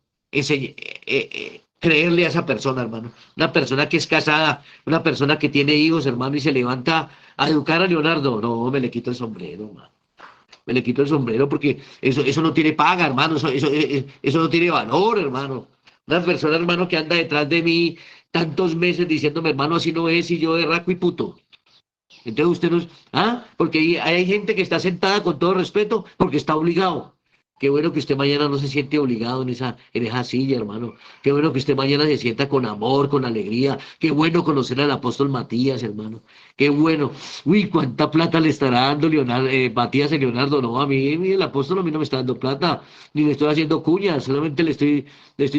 Creerle a esa persona, hermano. Una persona que es casada, una persona que tiene hijos, hermano, y se levanta a educar a Leonardo. No, me le quito el sombrero, hermano. Me le quito el sombrero porque eso no tiene paga, hermano, eso no tiene valor, hermano. Una persona, hermano, que anda detrás de mí tantos meses diciéndome, hermano, así no es, y yo berraco y puto. Entonces usted no... Porque hay gente que está sentada con todo respeto porque está obligado. Qué bueno que usted mañana no se siente obligado en esa silla, hermano. Qué bueno que usted mañana se sienta con amor, con alegría. Qué bueno conocer al apóstol Matías, hermano. Qué bueno. Uy, cuánta plata le estará dando Matías a Leonardo. No, el apóstol a mí no me está dando plata, ni le estoy haciendo cuñas. Solamente le estoy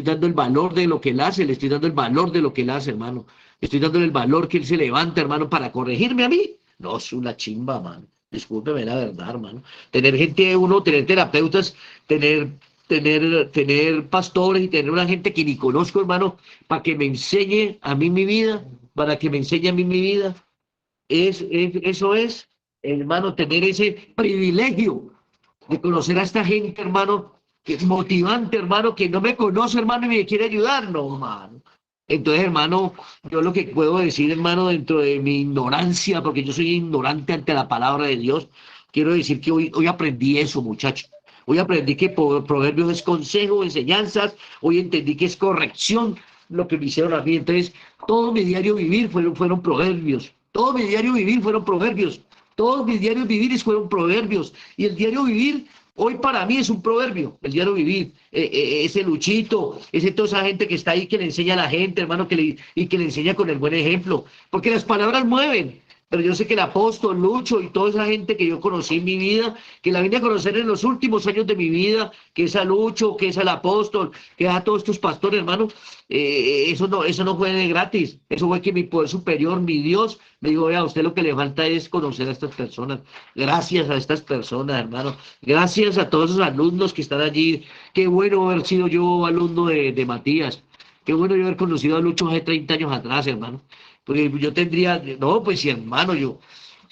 dando el valor de lo que él hace, le estoy dando el valor de lo que él hace, hermano. Le estoy dando el valor que él se levanta, hermano, para corregirme a mí. No, es una chimba, mano. Discúlpeme la verdad, hermano. Tener gente uno, tener terapeutas, tener pastores y tener una gente que ni conozco, hermano, para que me enseñe a mí mi vida, para que me enseñe a mí mi vida. Eso es, hermano, tener ese privilegio de conocer a esta gente, hermano, que es motivante, hermano, que no me conoce, hermano, y me quiere ayudar. No, hermano. Entonces, hermano, yo lo que puedo decir, hermano, dentro de mi ignorancia, porque yo soy ignorante ante la palabra de Dios, quiero decir que hoy aprendí eso, muchacho. Hoy aprendí que proverbios es consejo, enseñanzas. Hoy entendí que es corrección lo que me hicieron a mí. Entonces, todo mi diario vivir fueron proverbios. Todo mi diario vivir fueron proverbios. Todos mis diarios vivires fueron proverbios. Y el diario vivir hoy para mí es un proverbio, el diario vivir. Ese Luchito, toda esa gente que está ahí que le enseña a la gente, hermano, y que le enseña con el buen ejemplo. Porque las palabras mueven. Pero yo sé que el apóstol Lucho y toda esa gente que yo conocí en mi vida, que la vine a conocer en los últimos años de mi vida, que es a Lucho, que es al apóstol, que es a todos estos pastores, hermano, eso no fue de gratis. Eso fue que mi poder superior, mi Dios, me dijo, vea, a usted lo que le falta es conocer a estas personas. Gracias a estas personas, hermano. Gracias a todos esos alumnos que están allí. Qué bueno haber sido yo alumno de Matías. Qué bueno yo haber conocido a Lucho hace 30 años atrás, hermano. Porque yo tendría, no, pues sí, hermano, si yo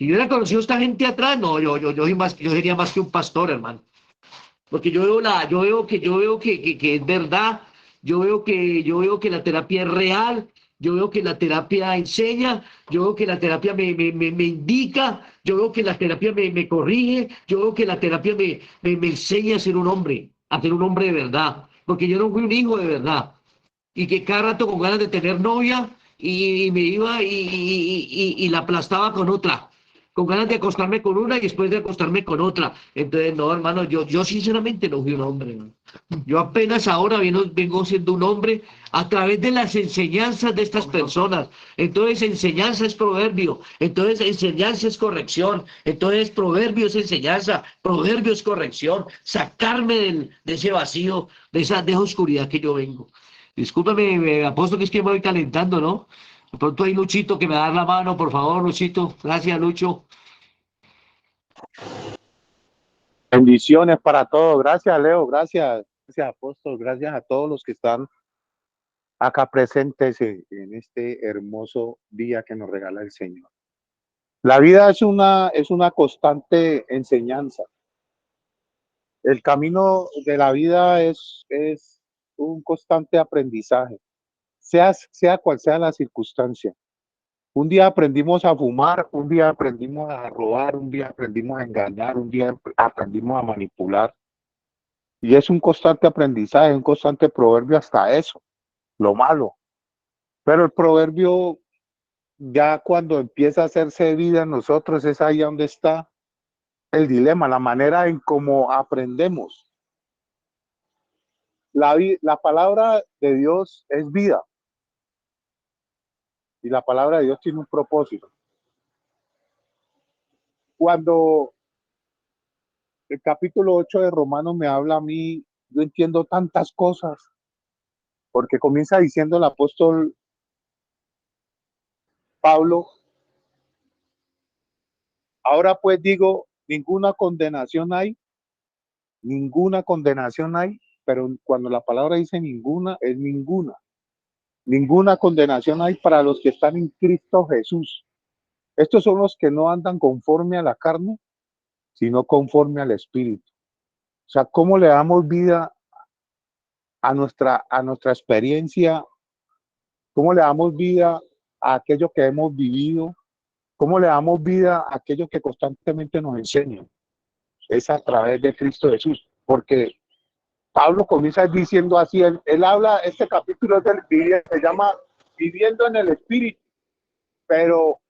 hubiera conocido a esta gente atrás, no, yo sería más que un pastor, hermano. Porque yo veo que es verdad, yo veo que la terapia es real, yo veo que la terapia enseña, yo veo que la terapia me indica, yo veo que la terapia me corrige, yo veo que la terapia me enseña a ser un hombre de verdad, porque yo no fui un hijo de verdad y que cada rato con ganas de tener novia y me iba y la aplastaba con otra, con ganas de acostarme con una y después de acostarme con otra. Entonces, no, hermano, yo sinceramente no fui un hombre, hermano. Yo apenas ahora vengo siendo un hombre a través de las enseñanzas de estas personas. Entonces, enseñanza es proverbio, entonces enseñanza es corrección, entonces proverbio es enseñanza, proverbio es corrección, sacarme de ese vacío, de esa oscuridad que yo vengo. Discúlpame, apóstol, que es que me voy calentando, ¿no? De pronto hay Luchito que me da la mano, por favor, Luchito. Gracias, Lucho. Bendiciones para todos. Gracias, Leo. Gracias, gracias, apóstol. Gracias a todos los que están acá presentes en este hermoso día que nos regala el Señor. La vida es una constante enseñanza. El camino de la vida es un constante aprendizaje, sea cual sea la circunstancia. Un día aprendimos a fumar, un día aprendimos a robar, un día aprendimos a engañar, un día aprendimos a manipular. Y es un constante aprendizaje, un constante proverbio hasta eso, lo malo. Pero el proverbio ya cuando empieza a hacerse vida en nosotros es ahí donde está el dilema, la manera en cómo aprendemos. La palabra de Dios es vida y la palabra de Dios tiene un propósito. Cuando el capítulo 8 de Romanos me habla a mí, yo entiendo tantas cosas, porque comienza diciendo el apóstol Pablo, ahora pues digo, ninguna condenación hay, pero cuando la palabra dice ninguna, es ninguna. Ninguna condenación hay para los que están en Cristo Jesús. Estos son los que no andan conforme a la carne, sino conforme al Espíritu. O sea, ¿cómo le damos vida a nuestra experiencia? ¿Cómo le damos vida a aquello que hemos vivido? ¿Cómo le damos vida a aquello que constantemente nos enseñan? Es a través de Cristo Jesús, porque Pablo comienza diciendo así, él habla, este capítulo se llama Viviendo en el Espíritu, pero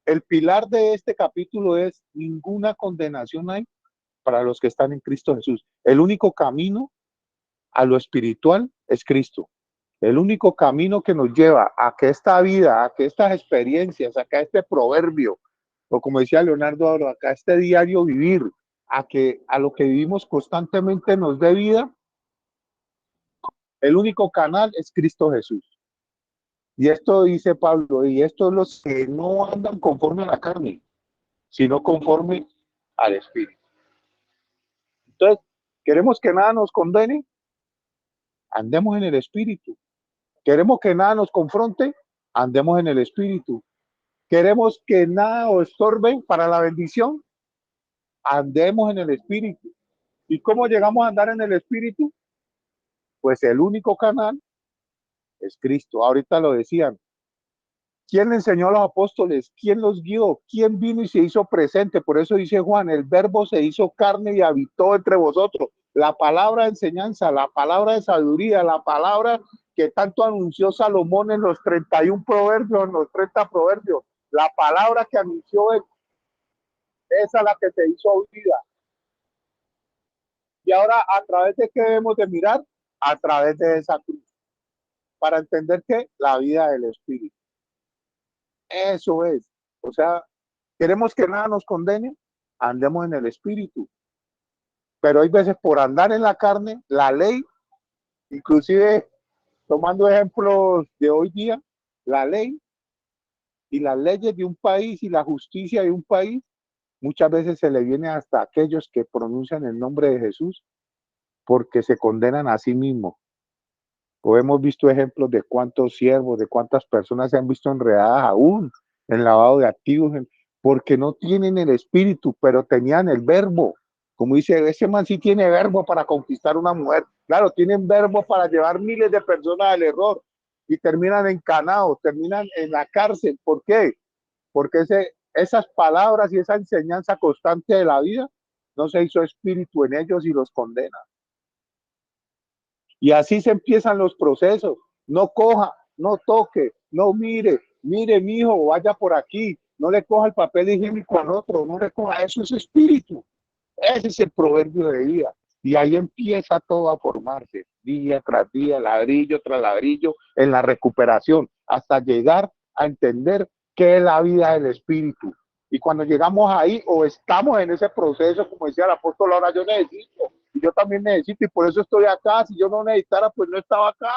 el pilar de este capítulo es ninguna condenación hay para los que están en Cristo Jesús. El único camino a lo espiritual es Cristo. El único camino que nos lleva a que esta vida, a que estas experiencias, a que este proverbio, o como decía Leonardo, acá este diario vivir, a lo que vivimos constantemente nos dé vida, el único canal es Cristo Jesús. Y esto dice Pablo, y esto es los que no andan conforme a la carne, sino conforme al Espíritu. Entonces, ¿queremos que nada nos condene? Andemos en el Espíritu. ¿Queremos que nada nos confronte? Andemos en el Espíritu. ¿Queremos que nada os estorbe para la bendición? Andemos en el Espíritu. ¿Y cómo llegamos a andar en el Espíritu? Pues el único canal es Cristo. Ahorita lo decían. ¿Quién le enseñó a los apóstoles? ¿Quién los guió? ¿Quién vino y se hizo presente? Por eso dice Juan, el verbo se hizo carne y habitó entre vosotros. La palabra de enseñanza, la palabra de sabiduría, la palabra que tanto anunció Salomón en los 31 proverbios, en los 30 proverbios, la palabra que anunció él, esa es la que se hizo vida. Y ahora, ¿a través de qué debemos de mirar? A través de esa cruz, para entender que la vida del Espíritu. Eso es. O sea, queremos que nada nos condene, andemos en el Espíritu. Pero hay veces por andar en la carne, la ley, inclusive tomando ejemplos de hoy día, la ley y las leyes de un país y la justicia de un país, muchas veces se le viene hasta aquellos que pronuncian el nombre de Jesús porque se condenan a sí mismos. O hemos visto ejemplos de cuántos siervos, de cuántas personas se han visto enredadas aún en lavado de activos, porque no tienen el espíritu, pero tenían el verbo. Como dice, ese man sí tiene verbo para conquistar una mujer. Claro, tienen verbo para llevar miles de personas al error y terminan encanados, terminan en la cárcel. ¿Por qué? Porque esas palabras y esa enseñanza constante de la vida no se hizo espíritu en ellos y los condena. Y así se empiezan los procesos. No coja, no toque, no mire, mire, mijo, vaya por aquí, no le coja el papel higiénico al otro, no le coja, eso es espíritu. Ese es el proverbio de vida. Y ahí empieza todo a formarse, día tras día, ladrillo tras ladrillo, en la recuperación, hasta llegar a entender qué es la vida del espíritu. Y cuando llegamos ahí o estamos en ese proceso, como decía el apóstol, ahora yo necesito, y yo también necesito, y por eso estoy acá. Si yo no necesitara, pues no estaba acá.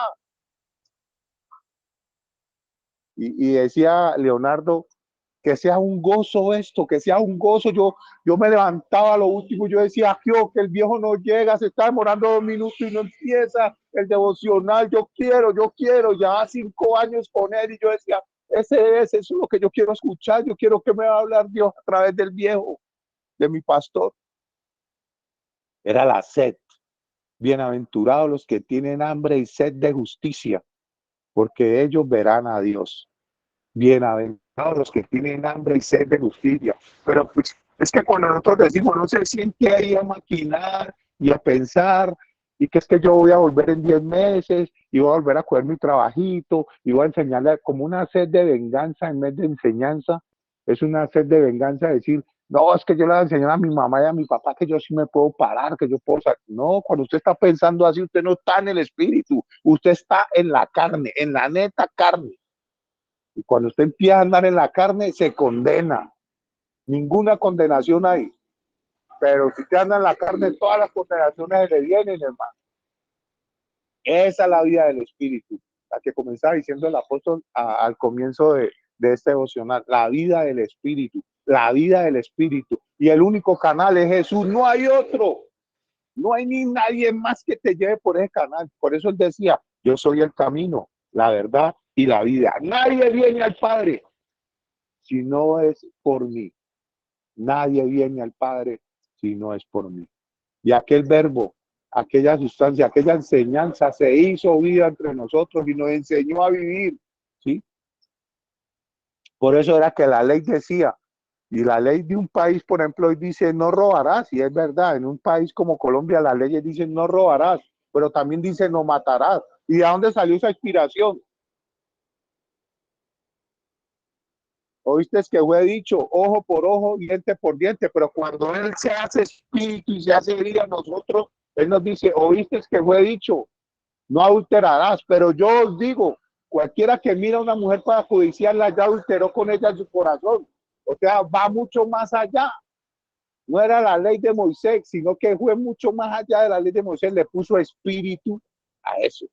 Y decía Leonardo, que sea un gozo esto, que sea un gozo. Yo me levantaba a lo último, yo decía, que el viejo no llega, se está demorando 2 minutos y no empieza el devocional. Yo quiero, ya 5 años con él, y yo decía, eso es lo que yo quiero escuchar. Yo quiero que me va a hablar Dios a través del viejo, de mi pastor. Era la sed. Bienaventurados los que tienen hambre y sed de justicia, porque ellos verán a Dios. Bienaventurados los que tienen hambre y sed de justicia. Pero pues, es que cuando nosotros decimos, no se siente ahí a maquinar y a pensar, y que es que yo voy a volver en 10 meses y voy a volver a coger mi trabajito y voy a enseñarle, como una sed de venganza en vez de enseñanza. Es una sed de venganza decir, no, es que yo le voy a enseñar a mi mamá y a mi papá que yo sí me puedo parar, que yo puedo salir. No, cuando usted está pensando así, usted no está en el espíritu, usted está en la carne, en la neta carne. Y cuando usted empieza a andar en la carne, se condena. Ninguna condenación hay. Pero si usted anda en la carne, todas las condenaciones le vienen, hermano. Esa es la vida del espíritu, la que comenzaba diciendo el apóstol al comienzo de este devocional. La vida del espíritu, la vida del espíritu. Y el único canal es Jesús, no hay otro. No hay ni nadie más que te lleve por ese canal. Por eso él decía, yo soy el camino, la verdad y la vida. Nadie viene al Padre si no es por mí. Nadie viene al Padre si no es por mí. Y aquel verbo, aquella sustancia, aquella enseñanza se hizo vida entre nosotros y nos enseñó a vivir, ¿sí? Por eso era que la ley decía, y la ley de un país, por ejemplo, hoy dice no robarás, y es verdad, en un país como Colombia las leyes dicen no robarás, pero también dice no matarás. ¿Y de dónde salió esa inspiración? Oíste que fue dicho, ojo por ojo, diente por diente, pero cuando él se hace espíritu y se hace vida a nosotros, él nos dice, oíste que fue dicho, no adulterarás, pero yo os digo, cualquiera que mira a una mujer para codiciarla, ya adulteró con ella en su corazón. O sea, va mucho más allá. No era la ley de Moisés, sino que fue mucho más allá de la ley de Moisés, le puso espíritu a eso.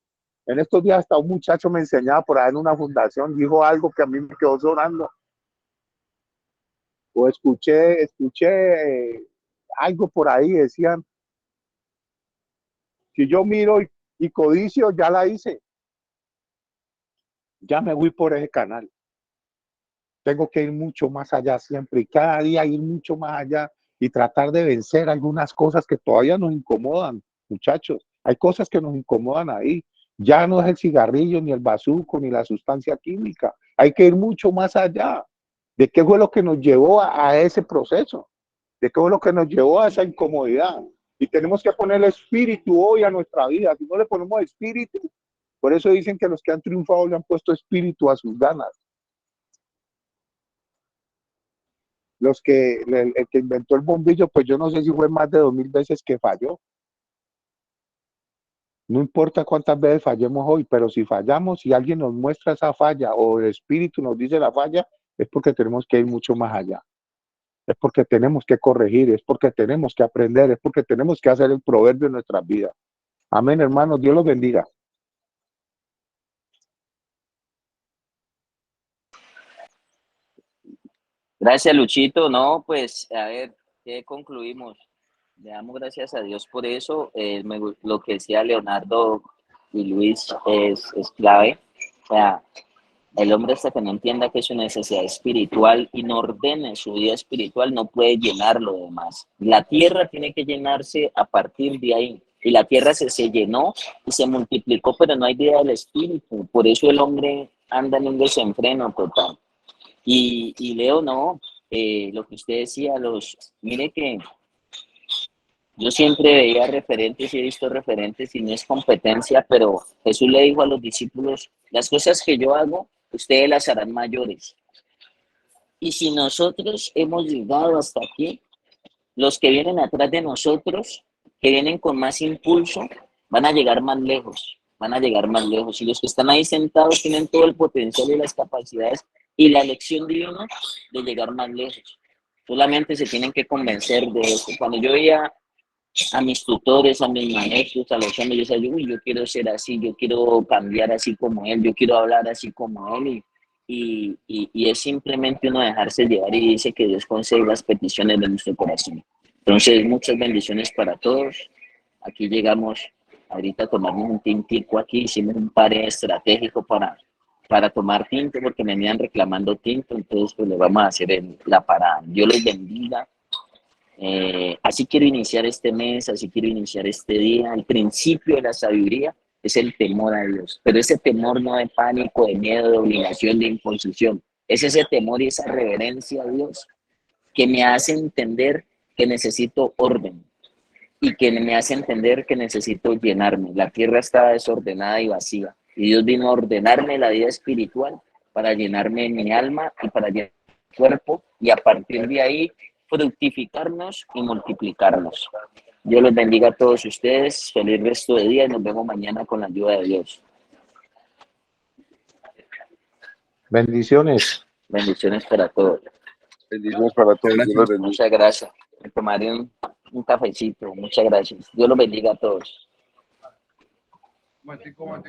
En estos días hasta un muchacho me enseñaba por ahí en una fundación, dijo algo que a mí me quedó sonando. O escuché algo por ahí, decían, si yo miro y codicio, ya la hice. Ya me voy por ese canal. Tengo que ir mucho más allá siempre y cada día ir mucho más allá y tratar de vencer algunas cosas que todavía nos incomodan, muchachos. Hay cosas que nos incomodan ahí. Ya no es el cigarrillo, ni el bazuco, ni la sustancia química. Hay que ir mucho más allá. ¿De qué fue lo que nos llevó a ese proceso? ¿De qué fue lo que nos llevó a esa incomodidad? Y tenemos que poner el espíritu hoy a nuestra vida. Si no le ponemos espíritu, por eso dicen que los que han triunfado le han puesto espíritu a sus ganas. El que inventó el bombillo, pues yo no sé si fue más de 2000 veces que falló. No importa cuántas veces fallemos hoy, pero si fallamos, si alguien nos muestra esa falla o el espíritu nos dice la falla, es porque tenemos que ir mucho más allá. Es porque tenemos que corregir, es porque tenemos que aprender, es porque tenemos que hacer el proverbio en nuestras vidas. Amén, hermanos. Dios los bendiga. Gracias, Luchito. No, pues, a ver, ¿qué concluimos? Le damos gracias a Dios por eso. Lo que decía Leonardo y Luis es clave. O sea, el hombre hasta que no entienda que es su necesidad espiritual y no ordene su vida espiritual, no puede llenar lo demás. La tierra tiene que llenarse a partir de ahí. Y la tierra se llenó y se multiplicó, pero no hay vida del espíritu. Por eso el hombre anda en un desenfreno total. Y Leo, no, lo que usted decía, mire que yo siempre veía referentes y he visto referentes y no es competencia, pero Jesús le dijo a los discípulos, las cosas que yo hago, ustedes las harán mayores. Y si nosotros hemos llegado hasta aquí, los que vienen atrás de nosotros, que vienen con más impulso, van a llegar más lejos, van a llegar más lejos. Y los que están ahí sentados tienen todo el potencial y las capacidades y la elección divina de llegar más lejos. Solamente se tienen que convencer de eso. Cuando yo veía a mis tutores, a mis maestros, a los hombres, yo decía, uy, yo quiero ser así, yo quiero cambiar así como él, yo quiero hablar así como él, y es simplemente uno dejarse llevar y dice que Dios concede las peticiones de nuestro corazón. Entonces, muchas bendiciones para todos. Aquí llegamos ahorita a tomarnos un tintico aquí, hicimos un pare estratégico para tomar tinto, porque me venían reclamando tinto, entonces pues le vamos a hacer la parada. Dios los bendiga. Así quiero iniciar este mes, así quiero iniciar este día. El principio de la sabiduría es el temor a Dios, pero ese temor no de pánico, de miedo, de obligación, de imposición. Es ese temor y esa reverencia a Dios que me hace entender que necesito orden y que me hace entender que necesito llenarme. La tierra está desordenada y vacía y Dios vino a ordenarme la vida espiritual para llenarme mi alma y para llenar mi cuerpo y a partir de ahí fructificarnos y multiplicarnos. Dios los bendiga a todos ustedes. Feliz resto de día y nos vemos mañana con la ayuda de Dios. Bendiciones. Bendiciones para todos. Bendiciones para todos. Dios los bendiga. Muchas gracias. Me tomaré un cafecito. Muchas gracias. Dios los bendiga a todos. Momentico.